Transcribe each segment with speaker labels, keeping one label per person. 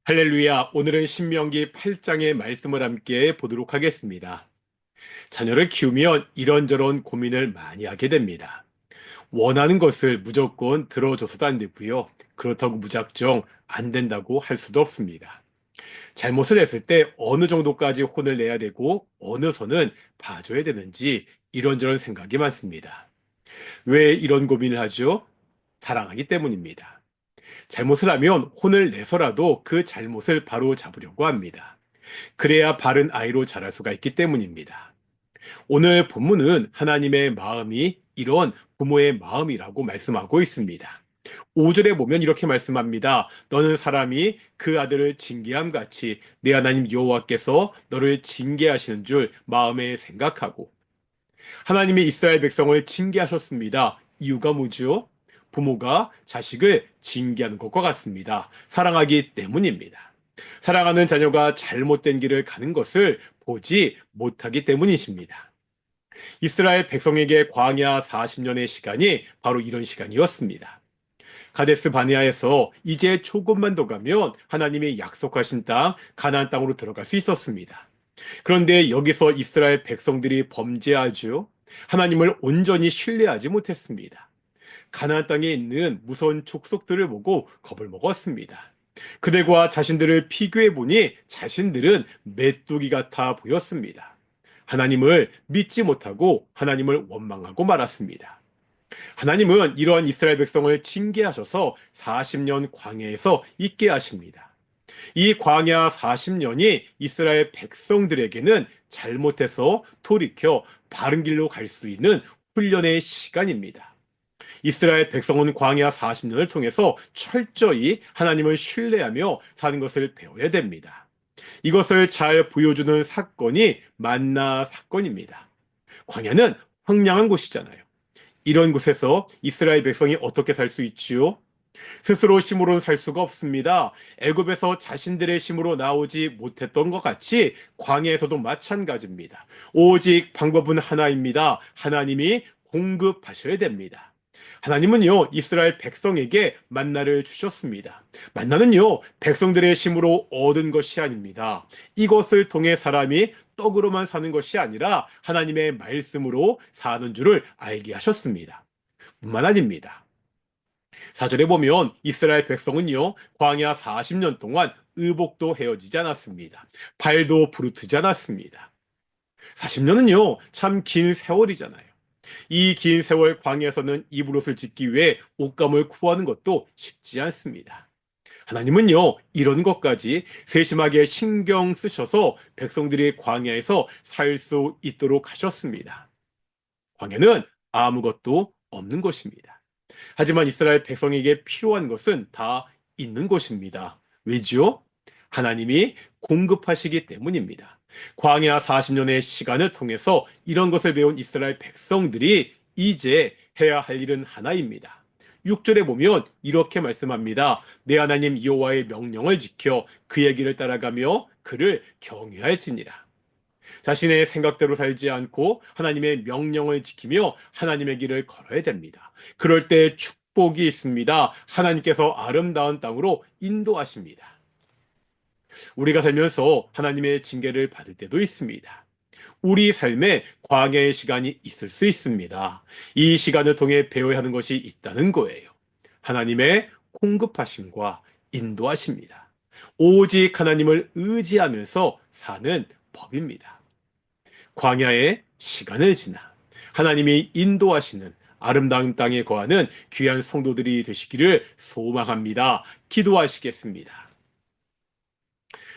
Speaker 1: 할렐루야, 오늘은 신명기 8장의 말씀을 함께 보도록 하겠습니다. 자녀를 키우면 이런저런 고민을 많이 하게 됩니다. 원하는 것을 무조건 들어줘서도 안 되고요. 그렇다고 무작정 안 된다고 할 수도 없습니다. 잘못을 했을 때 어느 정도까지 혼을 내야 되고 어느 선은 봐줘야 되는지 이런저런 생각이 많습니다. 왜 이런 고민을 하죠? 사랑하기 때문입니다. 잘못을 하면 혼을 내서라도 그 잘못을 바로 잡으려고 합니다. 그래야 바른 아이로 자랄 수가 있기 때문입니다. 오늘 본문은 하나님의 마음이 이런 부모의 마음이라고 말씀하고 있습니다. 5절에 보면 이렇게 말씀합니다. 너는 사람이 그 아들을 징계함 같이 내 하나님 여호와께서 너를 징계하시는 줄 마음에 생각하고 하나님이 이스라엘 백성을 징계하셨습니다. 이유가 뭐죠? 부모가 자식을 징계하는 것과 같습니다. 사랑하기 때문입니다. 사랑하는 자녀가 잘못된 길을 가는 것을 보지 못하기 때문이십니다. 이스라엘 백성에게 광야 40년의 시간이 바로 이런 시간이었습니다. 가데스 바네아에서 이제 조금만 더 가면 하나님이 약속하신 땅 가나안 땅으로 들어갈 수 있었습니다. 그런데 여기서 이스라엘 백성들이 범죄하죠. 하나님을 온전히 신뢰하지 못했습니다. 가나안 땅에 있는 무서운 족속들을 보고 겁을 먹었습니다. 그들과 자신들을 비교해 보니 자신들은 메뚜기 같아 보였습니다. 하나님을 믿지 못하고 하나님을 원망하고 말았습니다. 하나님은 이러한 이스라엘 백성을 징계하셔서 40년 광야에서 있게 하십니다. 이 광야 40년이 이스라엘 백성들에게는 잘못해서 돌이켜 바른 길로 갈 수 있는 훈련의 시간입니다. 이스라엘 백성은 광야 40년을 통해서 철저히 하나님을 신뢰하며 사는 것을 배워야 됩니다. 이것을 잘 보여주는 사건이 만나 사건입니다. 광야는 황량한 곳이잖아요. 이런 곳에서 이스라엘 백성이 어떻게 살 수 있지요? 스스로 힘으로는 살 수가 없습니다. 애굽에서 자신들의 힘으로 나오지 못했던 것 같이 광야에서도 마찬가지입니다. 오직 방법은 하나입니다. 하나님이 공급하셔야 됩니다. 하나님은요, 이스라엘 백성에게 만나를 주셨습니다. 만나는요, 백성들의 힘으로 얻은 것이 아닙니다. 이것을 통해 사람이 떡으로만 사는 것이 아니라 하나님의 말씀으로 사는 줄을 알게 하셨습니다. 뿐만 아닙니다. 4절에 보면 이스라엘 백성은요, 광야 40년 동안 의복도 헤어지지 않았습니다. 발도 부르트지 않았습니다. 40년은요, 참 긴 세월이잖아요. 이 긴 세월 광야에서는 이불 옷을 짓기 위해 옷감을 구하는 것도 쉽지 않습니다. 하나님은요, 이런 것까지 세심하게 신경 쓰셔서 백성들이 광야에서 살 수 있도록 하셨습니다. 광야는 아무것도 없는 곳입니다. 하지만 이스라엘 백성에게 필요한 것은 다 있는 곳입니다. 왜지요? 하나님이 공급하시기 때문입니다. 광야 40년의 시간을 통해서 이런 것을 배운 이스라엘 백성들이 이제 해야 할 일은 하나입니다. 6절에 보면 이렇게 말씀합니다. 내 하나님 여호와의 명령을 지켜 그의 길을 따라가며 그를 경외할지니라. 자신의 생각대로 살지 않고 하나님의 명령을 지키며 하나님의 길을 걸어야 됩니다. 그럴 때 축복이 있습니다. 하나님께서 아름다운 땅으로 인도하십니다. 우리가 살면서 하나님의 징계를 받을 때도 있습니다. 우리 삶에 광야의 시간이 있을 수 있습니다. 이 시간을 통해 배워야 하는 것이 있다는 거예요. 하나님의 공급하심과 인도하십니다. 오직 하나님을 의지하면서 사는 법입니다. 광야의 시간을 지나 하나님이 인도하시는 아름다운 땅에 거하는 귀한 성도들이 되시기를 소망합니다. 기도하시겠습니다.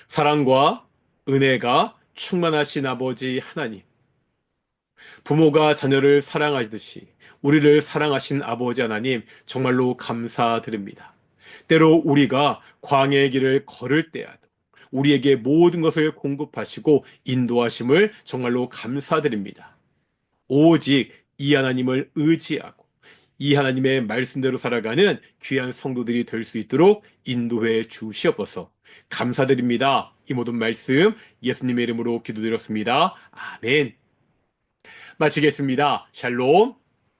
Speaker 1: 사랑과 은혜가 충만하신 아버지 하나님, 부모가 자녀를 사랑하듯이 우리를 사랑하신 아버지 하나님 정말로 감사드립니다. 때로 우리가 광야의 길을 걸을 때야도 우리에게 모든 것을 공급하시고 인도하심을 정말로 감사드립니다. 오직 이 하나님을 의지하고 이 하나님의 말씀대로 살아가는 귀한 성도들이 될 수 있도록 인도해 주시옵소서. 감사드립니다. 이 모든 말씀 예수님의 이름으로 기도드렸습니다. 아멘. 마치겠습니다. 샬롬.